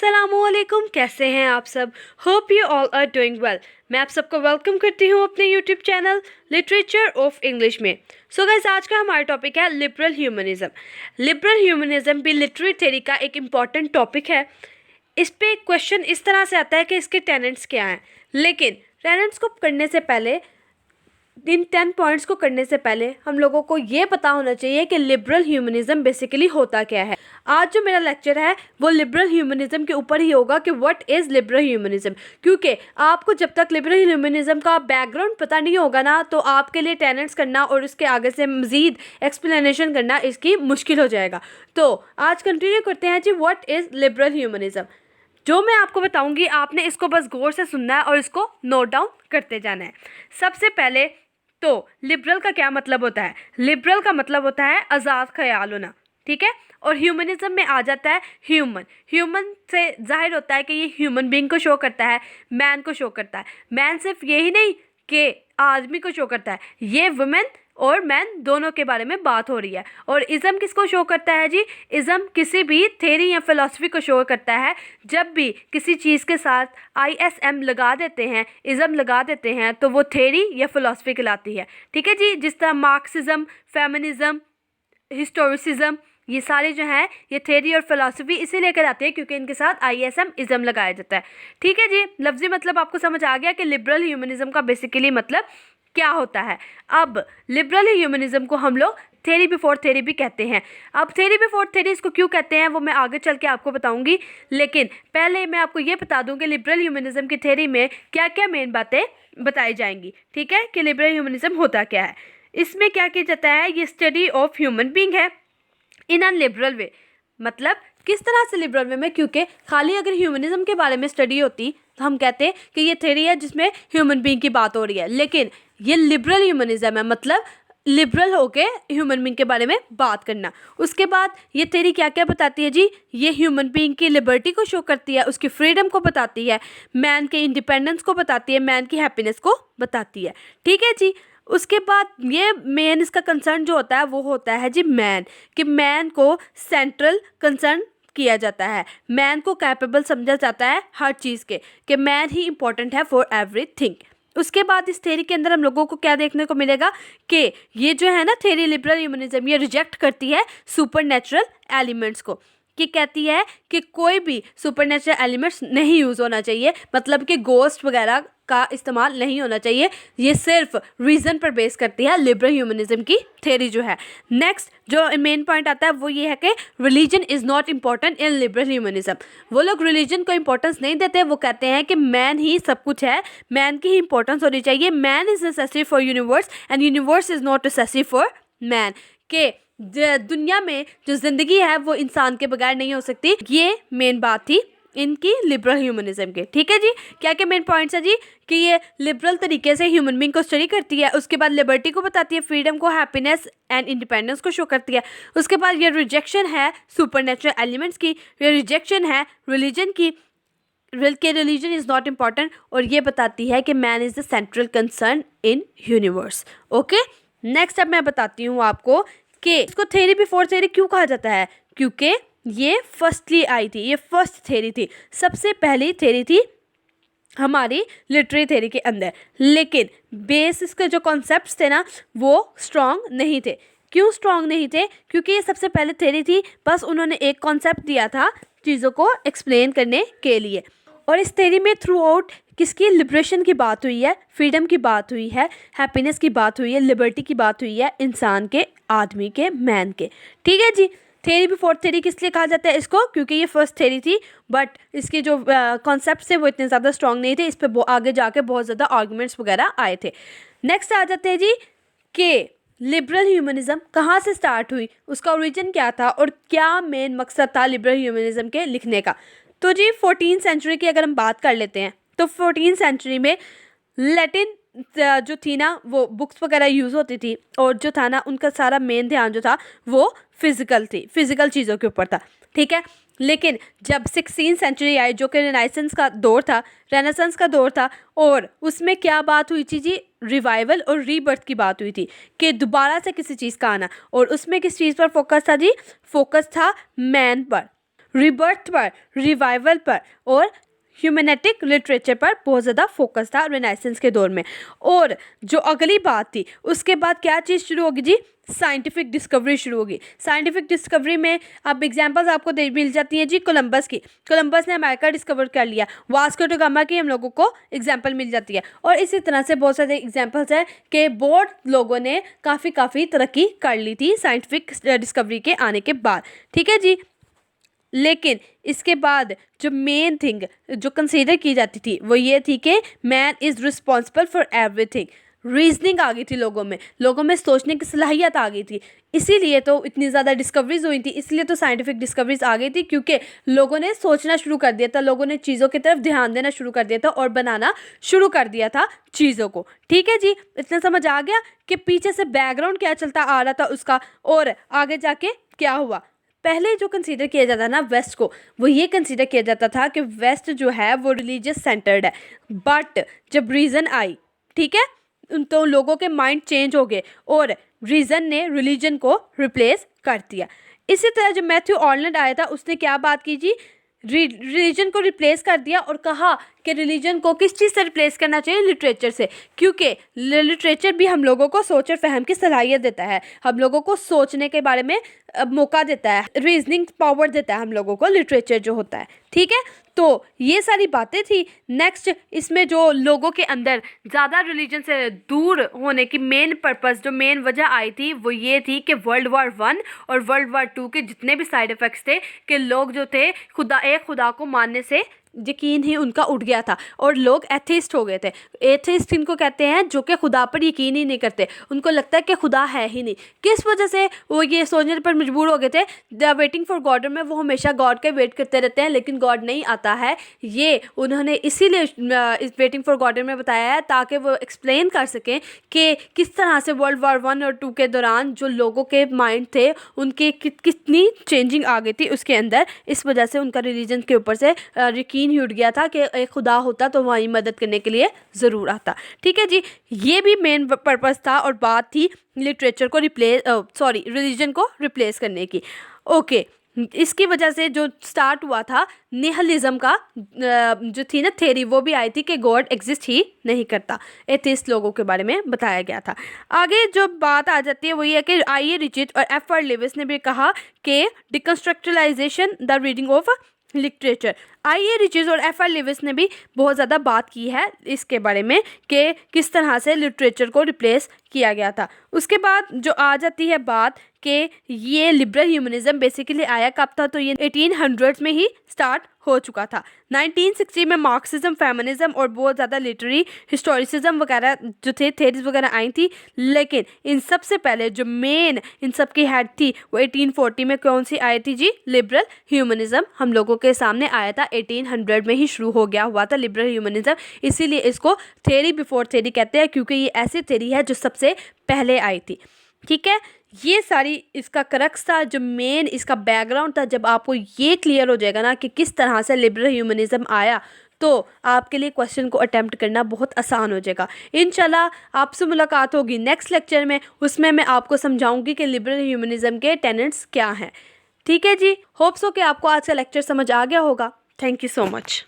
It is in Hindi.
अस्सलामुअलैकुम, कैसे हैं आप सब। Hope you all are doing well. मैं आप सबको वेलकम करती हूँ अपने YouTube channel literature of English में। सो गाइस, आज का हमारा टॉपिक है लिबरल ह्यूमनिज्म। लिबरल ह्यूमनिज्म भी लिटरेरी थ्योरी का एक इम्पॉर्टेंट टॉपिक है। इस पे क्वेश्चन इस तरह से आता है कि इसके टेनेंट्स क्या हैं, लेकिन टेनेंट्स को करने से पहले, इन 10 पॉइंट्स को करने से पहले हम लोगों को ये पता होना चाहिए कि लिबरल ह्यूमनिज्म बेसिकली होता क्या है। आज जो मेरा लेक्चर है वो लिबरल ह्यूमनिज्म के ऊपर ही होगा कि व्हाट इज़ लिबरल ह्यूमनिज्म, क्योंकि आपको जब तक लिबरल ह्यूमनिज्म का बैकग्राउंड पता नहीं होगा ना, तो आपके लिए टेनेंट्स करना और उसके आगे से मज़ीद एक्सप्लेनेशन करना इसकी मुश्किल हो जाएगा। तो आज कंटिन्यू करते हैं जी, व्हाट इज़ लिबरल ह्यूमनिज्म। जो मैं आपको बताऊंगी आपने इसको बस गौर से सुनना है और इसको नोट डाउन करते जाना है। सबसे पहले तो लिबरल का क्या मतलब होता है। लिबरल का मतलब होता है आज़ाद ख्याल होना, ठीक है। और ह्यूमनिज्म में आ जाता है ह्यूमन। ह्यूमन से जाहिर होता है कि ये ह्यूमन बीइंग को शो करता है, मैन को शो करता है। मैन सिर्फ यही नहीं कि आदमी को शो करता है, ये वुमेन और मैन दोनों के बारे में बात हो रही है। और इज़म किसको शो करता है जी। इज़म किसी भी थ्योरी या फिलॉसफी को शो करता है। जब भी किसी चीज़ के साथ ISM लगा देते हैं, इज़म लगा देते हैं, तो वो थ्योरी या फिलॉसफी कहलाती है, ठीक है जी। जिस तरह मार्क्सिज्म, फेमिनिज्म, हिस्टोरिसिज्म, ये सारे जो हैं ये थ्योरी और फिलॉसफी इसीलिए कहलाते हैं क्योंकि इनके साथ ISM इज़म लगाया जाता है, ठीक है जी। लफ्ज़ी मतलब आपको समझ आ गया कि लिबरल ह्यूमनिज्म का बेसिकली मतलब क्या होता है। अब लिबरल ह्यूमनिज्म को हम लोग थ्योरी बिफोर थ्योरी भी कहते हैं। अब थ्योरी बिफोर थ्योरी इसको क्यों कहते हैं वो मैं आगे चल के आपको बताऊंगी, लेकिन पहले मैं आपको ये बता दूं कि लिबरल ह्यूमनिज्म की थ्योरी में क्या क्या मेन बातें बताई जाएंगी, ठीक है, कि लिबरल ह्यूमनिज्म होता क्या है। इसमें क्या किया जाता है, ये स्टडी ऑफ ह्यूमन बीइंग है इन अ लिबरल वे। मतलब किस तरह से लिबरल वे में, क्योंकि खाली अगर ह्यूमनिज्म के बारे में स्टडी होती तो हम कहते हैं कि ये थ्योरी है जिसमें ह्यूमन बीइंग की बात हो रही है, लेकिन ये लिबरल ह्यूमनिज्म है, मतलब लिबरल होके ह्यूमन बीइंग के बारे में बात करना। उसके बाद ये थ्योरी क्या क्या बताती है जी, ये ह्यूमन बीइंग की लिबर्टी को शो करती है, उसकी फ्रीडम को बताती है, मैन के इंडिपेंडेंस को बताती है, मैन की हैप्पीनेस को बताती है, ठीक है जी। उसके बाद ये मेन इसका कंसर्न जो होता है वो होता है जी मैन, कि मैन को सेंट्रल कंसर्न किया जाता है, मैन को कैपेबल समझा जाता है हर चीज़ के, कि मैन ही इंपॉर्टेंट है फॉर एवरीथिंग। उसके बाद इस थ्योरी के अंदर हम लोगों को क्या देखने को मिलेगा कि ये जो है ना थ्योरी लिबरल ह्यूमनिज्म, ये रिजेक्ट करती है सुपरनेचुरल एलिमेंट्स को, कि कहती है कि कोई भी सुपरनेचुरल एलिमेंट्स नहीं यूज़ होना चाहिए, मतलब कि गोस्ट वगैरह का इस्तेमाल नहीं होना चाहिए। ये सिर्फ रीज़न पर बेस करती है लिबरल ह्यूमनिज्म की थ्योरी जो है। नेक्स्ट जो मेन पॉइंट आता है वो ये है कि religion is not important in liberal humanism. वो लोग रिलीजन को इंपॉर्टेंस नहीं देते, वो कहते हैं कि मैन ही सब कुछ है, मैन की ही इंपॉर्टेंस होनी चाहिए। Man is necessary for universe and universe is not necessary for man, के दुनिया में जो ज़िंदगी है वो इंसान के बगैर नहीं हो सकती। ये मेन बात थी इनकी लिबरल ह्यूमनिज्म के, ठीक है जी। क्या क्या मेन पॉइंट्स है जी, कि ये लिबरल तरीके से ह्यूमन बीइंग को स्टडी करती है, उसके बाद लिबर्टी को बताती है, फ्रीडम को, हैप्पीनेस एंड इंडिपेंडेंस को शो करती है। उसके बाद ये रिजेक्शन है सुपरनेचुरल एलिमेंट्स की, ये रिजेक्शन है रिलीजन की, के रिलीजन इज़ नॉट इम्पॉर्टेंट, और ये बताती है कि man is the central concern in universe. Okay, next अब मैं बताती हूँ आपको कि इसको थ्योरी बिफोर थ्योरी क्यों कहा जाता है, क्योंकि ये फर्स्टली आई थी, ये फर्स्ट थ्योरी थी, सबसे पहली थ्योरी थी हमारी लिटरेरी थ्योरी के अंदर, लेकिन बेस इसके जो कॉन्सेप्ट्स थे ना वो स्ट्रॉन्ग नहीं थे। क्यों स्ट्रॉन्ग नहीं थे, क्योंकि ये सबसे पहले थ्योरी थी, बस उन्होंने एक कॉन्सेप्ट दिया था चीज़ों को एक्सप्लेन करने के लिए। और इस थ्योरी में थ्रू आउट किसकी लिबरेशन की बात हुई है, फ्रीडम की बात हुई है, हैप्पीनेस की बात हुई है, लिबर्टी की बात हुई है, इंसान के, आदमी के, मैन के, ठीक है जी। थ्योरी बिफोर थ्योरी किस लिए कहा जाता है इसको, क्योंकि ये फर्स्ट थ्योरी थी, बट इसके जो कॉन्सेप्ट थे वो इतने ज़्यादा स्ट्रॉन्ग नहीं थे, इस पर आगे जाके बहुत ज़्यादा आर्गूमेंट्स वगैरह आए थे। नेक्स्ट आ जाते हैं जी कि लिबरल ह्यूमनिज्म कहाँ से स्टार्ट हुई, उसका ओरिजिन क्या था और क्या मेन मकसद था लिबरल ह्यूमनिज्म के लिखने का। तो जी 14th सेंचुरी की अगर हम बात कर लेते हैं तो 14th सेंचुरी में लैटिन जो थी ना वो बुक्स वगैरह यूज़ होती थी, और जो था ना उनका सारा मेन ध्यान जो था वो फिज़िकल चीज़ों के ऊपर था, ठीक है। लेकिन जब 16th सेंचुरी आई जो कि रेनेसांस का दौर था, और उसमें क्या बात हुई थी जी, रिवाइवल और रीबर्थ की बात हुई थी, कि दोबारा से किसी चीज़ का आना, और उसमें किस चीज़ पर फोकस था जी, फोकस था मैन पर। रिबर्थ पर, रिवाइवल पर और ह्यूमैनिटिक लिटरेचर पर बहुत ज़्यादा फोकस था रेनेसेंस के दौर में। और जो अगली बात थी उसके बाद क्या चीज़ शुरू होगी जी, साइंटिफिक डिस्कवरी शुरू होगी। साइंटिफिक डिस्कवरी में अब एग्जांपल्स आपको मिल जाती हैं जी कोलंबस की। कोलंबस ने अमेरिका डिस्कवर कर लिया। वास्को ड गामा की हम लोगों को एग्जांपल मिल जाती है। और इसी तरह से बहुत सारे एग्जांपल्स हैं कि बहुत लोगों ने काफ़ी तरक्की कर ली थी साइंटिफिक डिस्कवरी के आने के बाद। ठीक है जी। लेकिन इसके बाद जो मेन थिंग जो कंसीडर की जाती थी वो ये थी कि man is responsible for everything. Reasoning आ गई थी लोगों में सोचने की सलाहियत आ गई थी। इसीलिए तो इतनी ज़्यादा डिस्कवरीज हुई थी, इसलिए तो साइंटिफिक डिस्कवरीज आ गई थी, क्योंकि लोगों ने सोचना शुरू कर दिया था, लोगों ने चीज़ों की तरफ ध्यान देना शुरू कर दिया था और बनाना शुरू कर दिया था चीज़ों को। ठीक है जी, इतना समझ आ गया कि पीछे से बैकग्राउंड क्या चलता आ रहा था उसका और आगे जाके क्या हुआ। पहले जो कंसीडर किया जाता ना वेस्ट को, वो ये कंसीडर किया जाता था कि वेस्ट जो है वो रिलीजियस सेंटर्ड है। बट जब रीज़न आई, ठीक है, तो लोगों के माइंड चेंज हो गए और रीज़न ने रिलीजन को रिप्लेस कर दिया। इसी तरह जब मैथ्यू ऑर्लैंड आया था उसने क्या बात की जी, रिलीजन को रिप्लेस कर दिया और कहा कि रिलीजन को किस चीज़ से रिप्लेस करना चाहिए, लिटरेचर से, क्योंकि लिटरेचर भी हम लोगों को सोच और फहम की सलाहियत देता है, हम लोगों को सोचने के बारे में मौका देता है, रीजनिंग पावर देता है हम लोगों को लिटरेचर जो होता है। ठीक है, तो ये सारी बातें थी। नेक्स्ट इसमें जो लोगों के अंदर ज़्यादा रिलीजन से दूर होने की मेन पर्पस, जो मेन वजह आई थी वो ये थी कि वर्ल्ड वार 1 और वर्ल्ड वार 2 के जितने भी साइड इफ़ेक्ट्स थे कि लोग जो थे एक खुदा को मानने से यकीन ही उनका उठ गया था और लोग एथिस्ट हो गए थे। एथिस्ट इनको कहते हैं जो कि खुदा पर यकीन ही नहीं करते, उनको लगता है कि खुदा है ही नहीं। किस वजह से वो ये सोचने पर मजबूर हो गए थे, they are waiting for God में वो हमेशा गॉड का वेट करते रहते हैं लेकिन गॉड नहीं आता है। ये उन्होंने इसीलिए इस वेटिंग फॉर गॉड में बताया है ताकि वो एक्सप्लेन कर सकें कि किस तरह से वर्ल्ड वार 1 और 2 के दौरान जो लोगों के माइंड थे उनके कितनी चेंजिंग आ गई थी उसके अंदर। इस वजह से उनका रिलीजन के ऊपर से यकीन ही उठ गया था कि एक खुदा होता तो वहीं मदद करने के लिए ज़रूर आता। ठीक है जी, ये भी मेन पर्पस था और बात थी लिटरेचर को रिलीजन को रिप्लेस करने की। ओके, इसकी वजह से जो स्टार्ट हुआ था निहिलिज्म का जो थी ना थ्योरी, वो भी आई थी कि गॉड एग्जिस्ट ही नहीं करता। एथिस्ट लोगों के बारे में बताया गया था। आगे जो बात आ जाती है वो ये है कि आई ए रिचर्ड और एफ आर लेविस ने भी कहा कि deconstructualisation the reading of literature. I A Richard और एफ आर लेविस ने भी बहुत ज़्यादा बात की है इसके बारे में कि किस तरह से लिटरेचर को रिप्लेस किया गया था। उसके बाद जो आ जाती है बात कि ये लिबरल ह्यूमनिज्म बेसिकली आया कब था, तो ये 1800s में ही स्टार्ट हो चुका था। 1960 में मार्क्सिज्म, फेमिनिज्म और बहुत ज़्यादा लिटरेरी हिस्टोरिसिज्म वगैरह जो थे थेरीज वगैरह आई थी, लेकिन इन सब से पहले जो मेन इन सब की हेड थी वो 1840 में कौन सी आई थी जी, लिबरल ह्यूमनिज्म हम लोगों के सामने आया था। 1800 में ही शुरू हो गया हुआ था लिबरल ह्यूमनिज्म, इसीलिए इसको थेरी बिफोर थेरी कहते हैं क्योंकि ये ऐसी थेरी है जो सबसे पहले आई थी। ठीक है, ये सारी इसका क्रक्स था, जो मेन इसका बैकग्राउंड था। जब आपको ये क्लियर हो जाएगा ना कि किस तरह से लिबरल ह्यूमनिज्म आया, तो आपके लिए क्वेश्चन को अटेम्प्ट करना बहुत आसान हो जाएगा। इंशाल्लाह आपसे मुलाकात होगी नेक्स्ट लेक्चर में, उसमें मैं आपको समझाऊंगी कि लिबरल ह्यूमनिज्म के टेनेट्स क्या हैं। ठीक है जी, होप्स हो कि आपको आज का लेक्चर समझ आ गया होगा। Thank you so much.